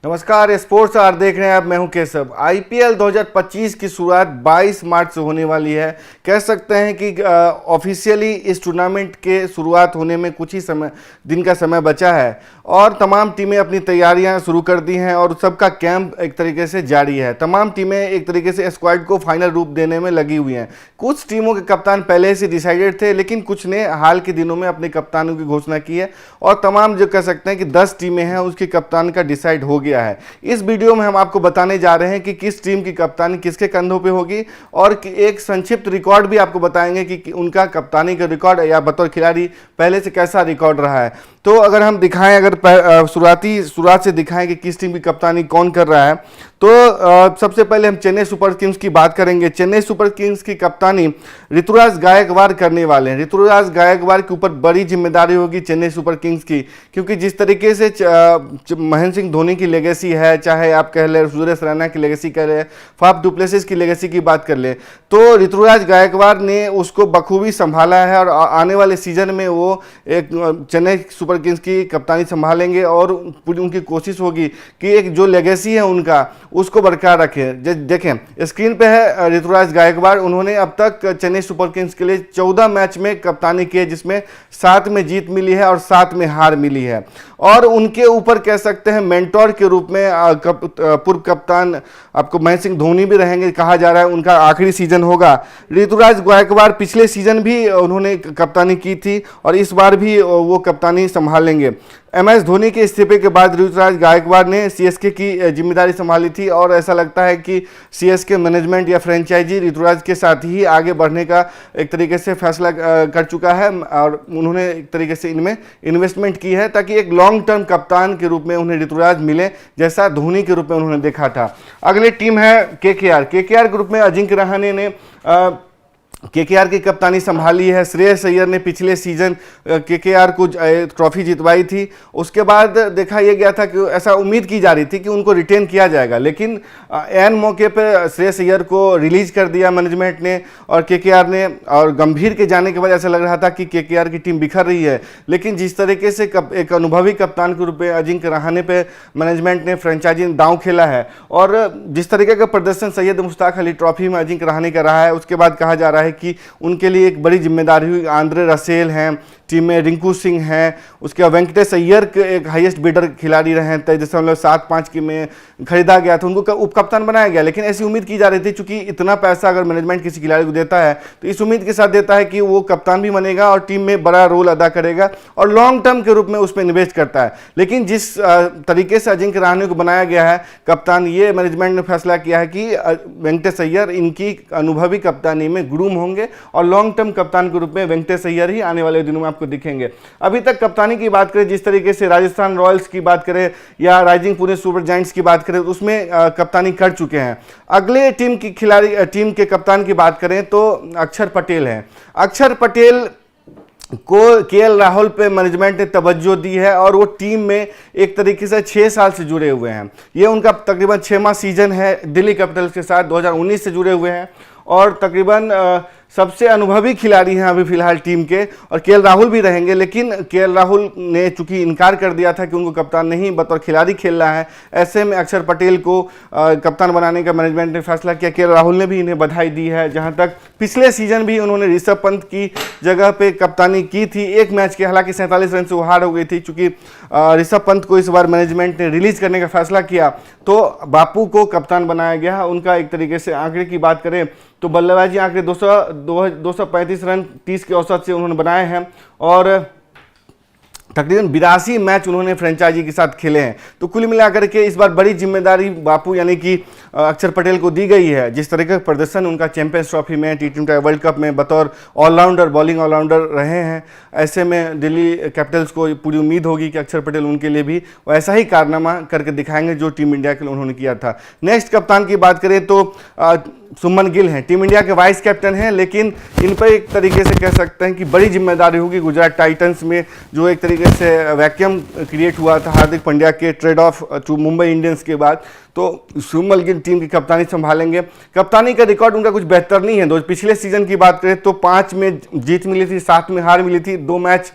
नमस्कार, sports our देख रहे हैं आप। मैं हूं केशव। आईपीएल 2025 की शुरुआत 22 मार्च से होने वाली है। कह सकते हैं कि ऑफिशियली इस टूर्नामेंट के शुरुआत होने में कुछ ही दिन का समय बचा है और तमाम टीमें अपनी तैयारियां शुरू कर दी हैं और सबका कैंप एक तरीके से जारी है। तमाम टीमें एक तरीके से स्क्वाड को फाइनल रूप देने में लगी हुई हैं। कुछ टीमों के कप्तान पहले से डिसाइडेड थे, लेकिन कुछ ने हाल के दिनों में अपने कप्तानों की घोषणा की है और तमाम जो कह सकते हैं कि 10 टीमें हैं उसके कप्तान का डिसाइड हो गया है। इस वीडियो में हम आपको बताने जा रहे हैं कि किस टीम की कप्तानी किसके कंधों पे होगी और एक संक्षिप्त रिकॉर्ड भी आपको बताएंगे कि उनका कप्तानी का रिकॉर्ड या बतौर खिलाड़ी पहले से कैसा रिकॉर्ड रहा है। तो अगर हम दिखाएं, अगर शुरुआत से दिखाएं कि किस टीम की कप्तानी कौन कर रहा है, तो सबसे पहले हम चेन्नई सुपर किंग्स की बात करेंगे। चेन्नई सुपर किंग्स की कप्तानी ऋतुराज गायकवाड़ करने वाले हैं। ऋतुराज गायकवाड़ के ऊपर बड़ी जिम्मेदारी होगी चेन्नई सुपर किंग्स की, क्योंकि जिस तरीके से महेंद्र सिंह धोनी की लेगेसी है, चाहे आप कह लें सुरेश रैना की लेगेसी कह लें, फाफ डुप्लेसिस की लेगेसी की बात कर लें, तो ऋतुराज गायकवाड़ ने उसको बखूबी संभाला है और आने वाले सीजन में वो एक चेन्नई सुपर किंग्स की कप्तानी संभालेंगे और पूरी उनकी कोशिश होगी कि एक जो लेगेसी है उनका उसको बरकरार रखें। देखें स्क्रीन पे है ऋतुराज गायकवाड़। उन्होंने अब तक चेन्नई सुपर किंग्स के लिए 14 मैच में कप्तानी की है, जिसमें 7 में जीत मिली है और 7 में हार मिली है। और उनके ऊपर कह सकते हैं मेंटोर के रूप में पूर्व कप्तान आपको महेंद्र सिंह धोनी भी रहेंगे। कहा जा रहा है उनका आखिरी सीजन होगा। ऋतुराज गायकवाड़ पिछले सीजन भी उन्होंने कप्तानी की थी और इस बार भी वो कप्तानी संभालेंगे। MS धोनी के इस्तीफे के बाद ऋतुराज गायकवाड़ ने CSK की जिम्मेदारी संभाली थी और ऐसा लगता है कि CSK मैनेजमेंट या फ्रेंचाइजी ऋतुराज के साथ ही आगे बढ़ने का एक तरीके से फैसला कर चुका है और उन्होंने एक तरीके से इनमें इन्वेस्टमेंट की है ताकि एक लॉन्ग टर्म कप्तान के रूप में उन्हें ऋतुराज मिले, जैसा धोनी के रूप में उन्होंने देखा था। अगली टीम है KKR ग्रुप में अजिंक्य रहाणे ने KKR की कप्तानी संभाली है। श्रेयस अय्यर ने पिछले सीजन KKR को ट्रॉफी जितवाई थी। उसके बाद देखा यह गया था कि ऐसा उम्मीद की जा रही थी कि उनको रिटेन किया जाएगा, लेकिन एन मौके पर श्रेयस अय्यर को रिलीज कर दिया मैनेजमेंट ने और KKR ने। और गंभीर के जाने के बाद ऐसा लग रहा था कि KKR की टीम बिखर रही है, लेकिन जिस तरीके से एक अनुभवी कप्तान के रूप में अजिंक्य रहाणे पे मैनेजमेंट ने फ्रेंचाइजी ने दांव खेला है और जिस तरीके का प्रदर्शन सैयद मुश्ताक अली ट्रॉफी में अजिंक्य रहाणे का रहा है, उसके बाद कहा जा रहा है कि उनके लिए एक बड़ी जिम्मेदारी हुई। आंद्रे रसेल हैं टीम में, रिंकू सिंह हैं, उसके बाद वेंकटेश अय्यर के एक हाईएस्ट बिडर खिलाड़ी रहे हैं, 23.75 की में खरीदा गया था, उनको उप कप्तान बनाया गया। लेकिन ऐसी उम्मीद की जा रही थी क्योंकि इतना पैसा अगर मैनेजमेंट किसी खिलाड़ी को देता है तो इस उम्मीद के साथ देता है कि वो कप्तान भी बनेगा और टीम में बड़ा रोल अदा करेगा और लॉन्ग टर्म के रूप में उसमें इन्वेस्ट करता है। लेकिन जिस तरीके से अजिंक्य रहाणे को बनाया गया है कप्तान, ये मैनेजमेंट ने फैसला किया है कि वेंकटेश अय्यर इनकी अनुभवी कप्तानी में ग्रूम होंगे और लॉन्ग टर्म कप्तान के रूप में वेंकटेश अय्यर ही आने वाले दिनों में आपको दिखेंगे। अभी तक कप्तानी की बात करें, जिस तरीके से राजस्थान रॉयल्स की बात करें या राइजिंग पुणे सुपर जायंट्स की बात करें, उसमें कप्तानी कर चुके हैं। अगले टीम के कप्तान की बात करें तो अक्षर पटेल हैं। अक्षर पटेल को KL राहुल पे मैनेजमेंट ने तवज्जो दी है और वो टीम में एक तरीके से 6 साल से जुड़े हुए हैं। ये उनका तकरीबन 6वां सीजन है दिल्ली कैपिटल्स के साथ। 2019 से जुड़े हुए हैं और तकरीबन सबसे अनुभवी खिलाड़ी हैं अभी फिलहाल टीम के। और KL राहुल भी रहेंगे, लेकिन KL राहुल ने चूंकि इनकार कर दिया था कि उनको कप्तान नहीं बतौर खिलाड़ी खेलना है, ऐसे में अक्षर पटेल को कप्तान बनाने का मैनेजमेंट ने फैसला किया। KL राहुल ने भी इन्हें बधाई दी है। जहां तक पिछले सीजन भी उन्होंने ऋषभ पंत की जगह पे कप्तानी की थी एक मैच के, हालांकि 47 रन से वो हार हो गई थी। चूंकि ऋषभ पंत को इस बार मैनेजमेंट ने रिलीज करने का फैसला किया तो बापू को कप्तान बनाया गया। उनका एक तरीके से आंकड़े की बात करें तो बल्लेबाजी आंकड़े 235 रन 30 के औसत से उन्होंने बनाए हैं और तकरीबन 82 मैच उन्होंने फ्रेंचाइजी के साथ खेले हैं। तो कुल मिलाकर के इस बार बड़ी जिम्मेदारी बापू यानी कि अक्षर पटेल को दी गई है। जिस तरह का प्रदर्शन उनका चैंपियंस ट्रॉफी में, T20 वर्ल्ड कप में बतौर ऑलराउंडर, बॉलिंग ऑलराउंडर रहे हैं, ऐसे में दिल्ली कैपिटल्स को पूरी उम्मीद होगी कि अक्षर पटेल उनके लिए भी वैसा ही कारनामा करके दिखाएंगे जो टीम इंडिया के लिए उन्होंने किया था। नेक्स्ट कप्तान की बात करें तो सुमन गिल हैं, टीम इंडिया के वाइस कैप्टन हैं, लेकिन इन पर एक तरीके से कह सकते हैं कि बड़ी जिम्मेदारी होगी गुजरात टाइटंस में, जो एक तरीके से वैक्यूम क्रिएट हुआ था हार्दिक पांड्या के trade off to Mumbai Indians के बाद। तो सुमन गिल टीम की कप्तानी संभालेंगे। कप्तानी का रिकॉर्ड उनका कुछ बेहतर नहीं है। पिछले सीजन की बात करें तो 5 में जीत मिली थी, 7 में हार मिली थी, 2 मैच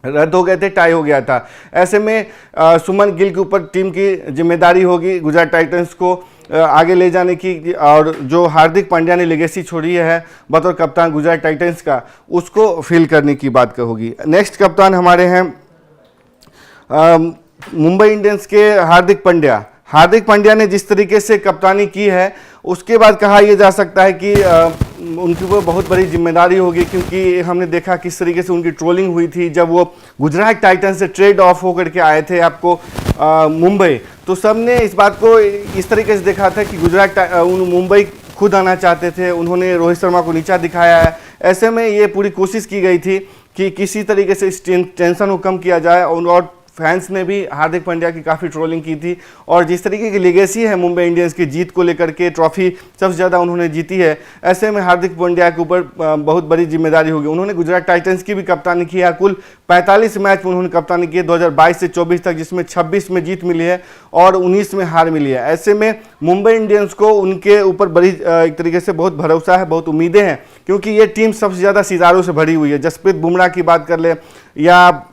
रद्द हो गए थे, टाई हो गया था। ऐसे में सुमन गिल के ऊपर टीम की जिम्मेदारी होगी गुजरात टाइटंस को आगे ले जाने की, और जो हार्दिक पांड्या ने लेगेसी छोड़ी है बतौर कप्तान गुजरात टाइटंस का, उसको फिल करने की बात होगी। नेक्स्ट कप्तान हमारे हैं मुंबई इंडियंस के हार्दिक पांड्या। हार्दिक पांड्या ने जिस तरीके से कप्तानी की है, उसके बाद कहा यह जा सकता है कि उनकी वो बहुत बड़ी जिम्मेदारी होगी, क्योंकि हमने देखा किस तरीके से उनकी ट्रोलिंग हुई थी जब वो गुजरात टाइटंस से ट्रेड ऑफ होकर के आए थे आपको मुंबई। तो सबने इस बात को इस तरीके से देखा था कि मुंबई खुद आना चाहते थे, उन्होंने रोहित शर्मा को नीचा दिखाया है। ऐसे में ये पूरी कोशिश की गई थी कि किसी तरीके से इस टेंशन को कम किया जाए, और फैंस ने भी हार्दिक पांड्या की काफ़ी ट्रोलिंग की थी। और जिस तरीके की लेगेसी है मुंबई इंडियंस की जीत को लेकर के, ट्रॉफी सबसे ज़्यादा उन्होंने जीती है, ऐसे में हार्दिक पांड्या के ऊपर बहुत बड़ी जिम्मेदारी होगी। उन्होंने गुजरात टाइटंस की भी कप्तानी की है, कुल 45 मैच में उन्होंने कप्तानी की है 2022 से 24 तक, जिसमें 26 में जीत मिली है और 19 में हार मिली है। ऐसे में मुंबई इंडियंस को उनके ऊपर बड़ी एक तरीके से बहुत भरोसा है, बहुत उम्मीदें हैं, क्योंकि ये टीम सबसे ज़्यादा सितारों से भरी हुई है। जसप्रीत बुमराह की बात कर ले या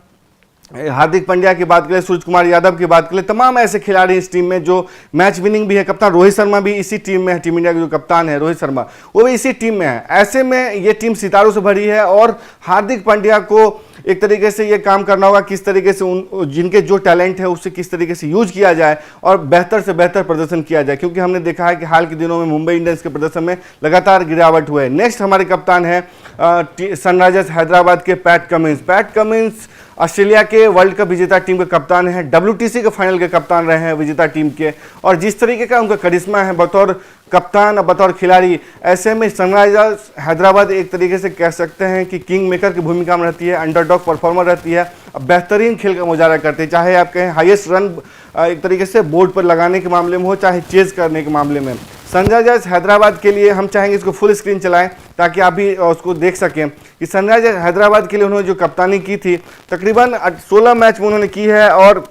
हार्दिक पांड्या की बात करें, सूर्य कुमार यादव की बात करें, तमाम ऐसे खिलाड़ी इस टीम में जो मैच विनिंग भी है। कप्तान रोहित शर्मा भी इसी टीम में है, टीम इंडिया के जो कप्तान है रोहित शर्मा, वो भी इसी टीम में है। ऐसे में ये टीम सितारों से भरी है और हार्दिक पांड्या को एक तरीके से ये काम करना होगा किस तरीके से जिनके जो टैलेंट है उससे किस तरीके से यूज किया जाए और बेहतर से बेहतर प्रदर्शन किया जाए, क्योंकि हमने देखा है कि हाल के दिनों में मुंबई इंडियंस के प्रदर्शन में लगातार गिरावट हुआ है। नेक्स्ट हमारे कप्तान है सनराइजर्स हैदराबाद के PAT Cummins. PAT Cummins Australia के वर्ल्ड कप विजेता टीम के कप्तान हैं, WTC के फाइनल के कप्तान रहे हैं विजेता टीम के, और जिस तरीके का उनका करिश्मा है बतौर कप्तान और बतौर खिलाड़ी, ऐसे में सनराइजर्स हैदराबाद एक तरीके से कह सकते हैं कि किंग मेकर की भूमिका में रहती है, अंडरडॉग परफॉर्मर रहती है, बेहतरीन खेल का मुजाहरा करते हैं, चाहे आप कहें हाईएस्ट रन एक तरीके से बोर्ड पर लगाने के मामले में हो, चाहे चेज करने के मामले में। सनराइजर्स हैदराबाद के लिए हम चाहेंगे इसको फुल स्क्रीन चलाएं ताकि आप भी उसको देख सकें कि सनराइजर्स हैदराबाद के लिए उन्होंने जो कप्तानी की थी, तकरीबन 16 मैच में उन्होंने की है और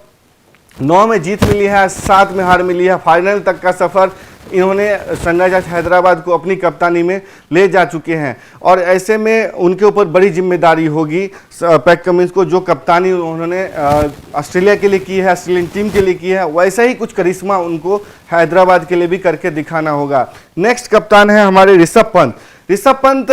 9 में जीत मिली है, 7 में हार मिली है। फाइनल तक का सफ़र इन्होंने सनराइजर्स हैदराबाद को अपनी कप्तानी में ले जा चुके हैं, और ऐसे में उनके ऊपर बड़ी जिम्मेदारी होगी पैट कमिंस को, जो कप्तानी उन्होंने ऑस्ट्रेलिया के लिए की है, ऑस्ट्रेलियन टीम के लिए की है, वैसा ही कुछ करिश्मा उनको हैदराबाद के लिए भी करके दिखाना होगा। नेक्स्ट कप्तान है हमारे ऋषभ पंत। ऋषभ पंत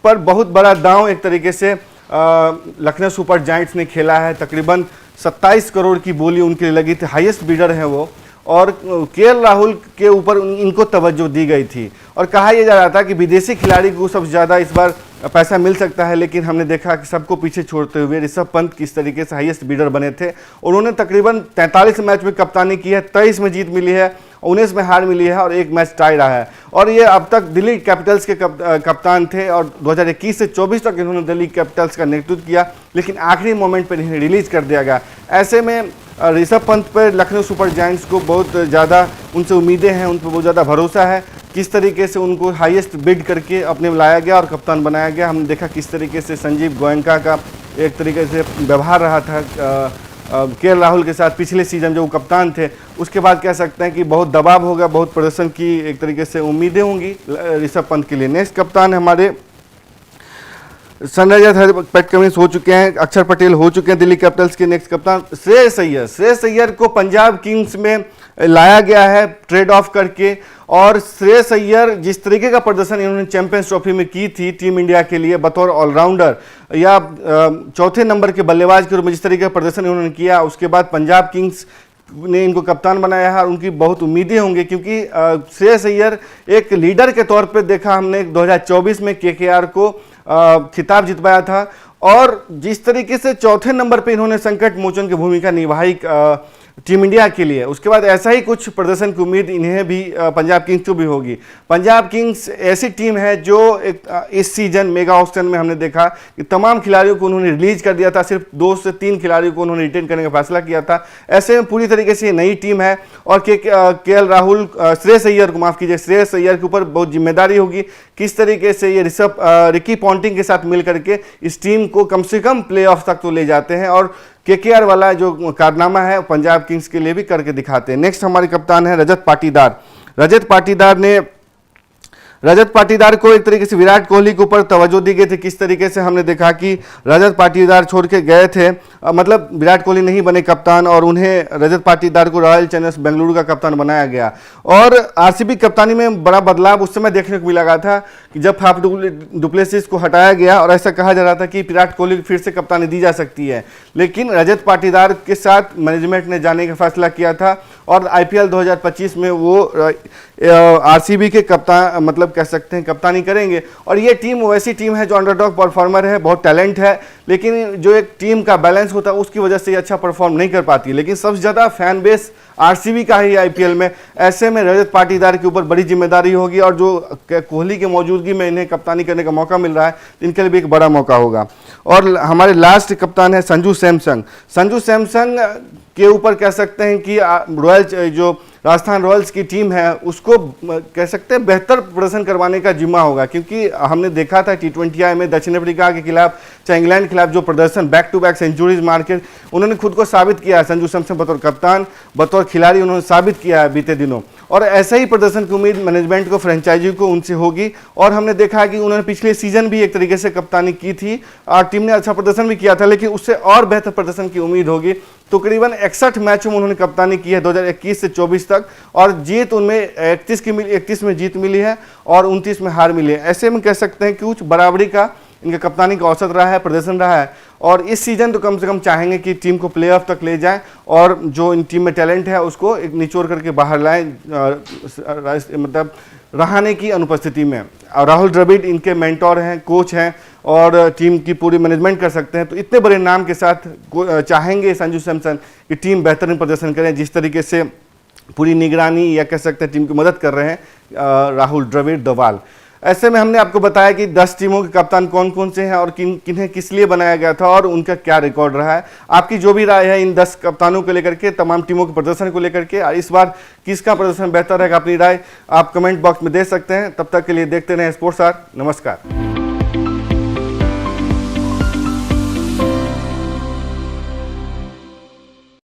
पर बहुत बड़ा दांव एक तरीके से लखनऊ सुपर जायंट्स ने खेला है। तकरीबन 27 करोड़ की बोली उनके लिए लगी थी, हाईएस्ट बिडर है वो, और केएल राहुल के ऊपर इनको तवज्जो दी गई थी और कहा यह जा रहा था कि विदेशी खिलाड़ी को सबसे ज़्यादा इस बार पैसा मिल सकता है, लेकिन हमने देखा कि सबको पीछे छोड़ते हुए ऋषभ पंत किस तरीके से हाईएस्ट बिडर बने थे। उन्होंने तकरीबन 43 मैच में कप्तानी की है, 23 में जीत मिली है, 19 में हार मिली है और 1 मैच टाई रहा है, और ये अब तक दिल्ली कैपिटल्स के कप्तान थे और 2021 से 24 तक इन्होंने दिल्ली कैपिटल्स का नेतृत्व किया, लेकिन आखिरी मोमेंट पर इन्हें रिलीज कर दिया गया। ऐसे में ऋषभ पंत पर लखनऊ सुपर जायंट्स को बहुत ज़्यादा उनसे उम्मीदें हैं, उन पर बहुत ज़्यादा भरोसा है। किस तरीके से उनको हाईएस्ट बिड करके अपने में लाया गया और कप्तान बनाया गया, हमने देखा किस तरीके से संजीव गोयनका का एक तरीके से व्यवहार रहा था केएल राहुल के साथ पिछले सीजन जो वो कप्तान थे। उसके बाद कह सकते हैं कि बहुत दबाव होगा, बहुत प्रदर्शन की एक तरीके से उम्मीदें होंगी ऋषभ पंत के लिए। नेक्स्ट कप्तान हमारे सनराइजर्स पैट कमिंस हो चुके हैं, अक्षर पटेल हो चुके हैं दिल्ली कैपिटल्स के। नेक्स्ट कप्तान श्रेयस अय्यर। श्रेयस अय्यर को पंजाब किंग्स में लाया गया है ट्रेड ऑफ करके, और श्रेयस अय्यर जिस तरीके का प्रदर्शन इन्होंने चैंपियंस ट्रॉफी में की थी टीम इंडिया के लिए बतौर ऑलराउंडर या चौथे नंबर के बल्लेबाज के रूप में जिस तरीके का प्रदर्शन इन्होंने किया, उसके बाद पंजाब किंग्स ने इनको कप्तान बनाया है और उनकी बहुत उम्मीदें होंगी, क्योंकि श्रेयस अय्यर एक लीडर के तौर पर देखा हमने 2024 में केकेआर को खिताब जितवाया था, और जिस तरीके से चौथे नंबर पे इन्होंने संकट मोचन की भूमिका निभाई टीम इंडिया के लिए, उसके बाद ऐसा ही कुछ प्रदर्शन की उम्मीद इन्हें भी पंजाब किंग्स को भी होगी। पंजाब किंग्स ऐसी टीम है जो इस सीजन मेगा ऑक्शन में हमने देखा कि तमाम खिलाड़ियों को उन्होंने रिलीज कर दिया था, सिर्फ 2 से 3 खिलाड़ियों को उन्होंने रिटेन करने का फैसला किया था। ऐसे में पूरी तरीके से नई टीम है, और केएल राहुल श्रेयस अय्यर को माफ़ कीजिए, श्रेयस अय्यर के ऊपर बहुत जिम्मेदारी होगी किस तरीके से ये रिकी पॉन्टिंग के साथ मिल करके इस टीम को कम से कम प्ले ऑफ तक तो ले जाते हैं, और केकेआर वाला जो कारनामा है पंजाब किंग्स के लिए भी करके दिखाते हैं। नेक्स्ट हमारे कप्तान है रजत पाटीदार। रजत पाटीदार ने रजत पाटीदार को एक तरीके से विराट कोहली के ऊपर तवज्जो दी गई थी। किस तरीके से हमने देखा कि रजत पाटीदार छोड़ के गए थे, मतलब विराट कोहली नहीं बने कप्तान और उन्हें रजत पाटीदार को रॉयल चैलेंजर्स बेंगलुरु का कप्तान बनाया गया। और आरसीबी कप्तानी में बड़ा बदलाव उस समय देखने को मिला था कि जब फाफ डुप्लेसिस को हटाया गया और ऐसा कहा जा रहा था कि विराट कोहली को फिर से कप्तानी दी जा सकती है, लेकिन रजत पाटीदार के साथ मैनेजमेंट ने जाने का फैसला किया था और आईपीएल 2025 में वो आरसीबी के कप्तान मतलब कह सकते हैं कप्तानी करेंगे। और ये टीम वैसी टीम है जो अंडरडॉग परफॉर्मर है, बहुत टैलेंट है, लेकिन जो एक टीम का बैलेंस होता है उसकी वजह से ये अच्छा परफॉर्म नहीं कर पाती। लेकिन सबसे ज़्यादा फैन बेस आरसीबी का ही आईपीएल में, ऐसे में रजत पाटीदार के ऊपर बड़ी जिम्मेदारी होगी और जो कोहली की मौजूदगी में इन्हें कप्तानी करने का मौका मिल रहा है, इनके लिए भी एक बड़ा मौका होगा। और हमारे लास्ट कप्तान है संजू सैमसन। संजू सैमसन के ऊपर कह सकते हैं कि रॉयल जो राजस्थान रॉयल्स की टीम है उसको कह सकते हैं बेहतर प्रदर्शन करवाने का जिम्मा होगा, क्योंकि हमने देखा था T20I में दक्षिण अफ्रीका के खिलाफ चाहे इंग्लैंड के खिलाफ जो प्रदर्शन बैक टू बैक सेंचुरीज मार के उन्होंने खुद को साबित किया है। संजू सैमसन बतौर कप्तान बतौर खिलाड़ी उन्होंने साबित किया है बीते दिनों, और ऐसा ही प्रदर्शन की उम्मीद मैनेजमेंट को फ्रेंचाइजी को उनसे होगी। और हमने देखा है कि उन्होंने पिछले सीजन भी एक तरीके से कप्तानी की थी और टीम ने अच्छा प्रदर्शन भी किया था, लेकिन उससे और बेहतर प्रदर्शन की उम्मीद होगी। तकरीबन 61 मैचों में उन्होंने कप्तानी की है 2021 से 24 तक, और जीत उनमें 31 में जीत मिली है और 29 में हार मिली है। ऐसे में कह सकते हैं कि कुछ बराबरी का इनका कप्तानी का औसत रहा है, प्रदर्शन रहा है। और इस सीजन तो कम से कम चाहेंगे कि टीम को प्लेऑफ तक ले जाएं और जो इन टीम में टैलेंट है उसको एक निचोड़ करके बाहर लाएं, मतलब रहाणे की अनुपस्थिति में। और राहुल द्रविड़ इनके मेंटोर हैं, कोच हैं और टीम की पूरी मैनेजमेंट कर सकते हैं। तो इतने बड़े नाम के साथ चाहेंगे संजू सैमसन कि टीम बेहतरीन प्रदर्शन करें, जिस तरीके से पूरी निगरानी या कह सकते हैं टीम की मदद कर रहे हैं राहुल द्रविड़ दवाल। ऐसे में हमने आपको बताया कि 10 टीमों के कप्तान कौन कौन से हैं और किन्हें किस लिए बनाया गया था और उनका क्या रिकॉर्ड रहा है। आपकी जो भी राय है इन 10 कप्तानों को लेकर के, तमाम टीमों के प्रदर्शन को लेकर के, इस बार किसका प्रदर्शन बेहतर रहेगा, अपनी राय आप कमेंट बॉक्स में दे सकते हैं। तब तक के लिए देखते रहें स्पोर्ट्स आवर। नमस्कार।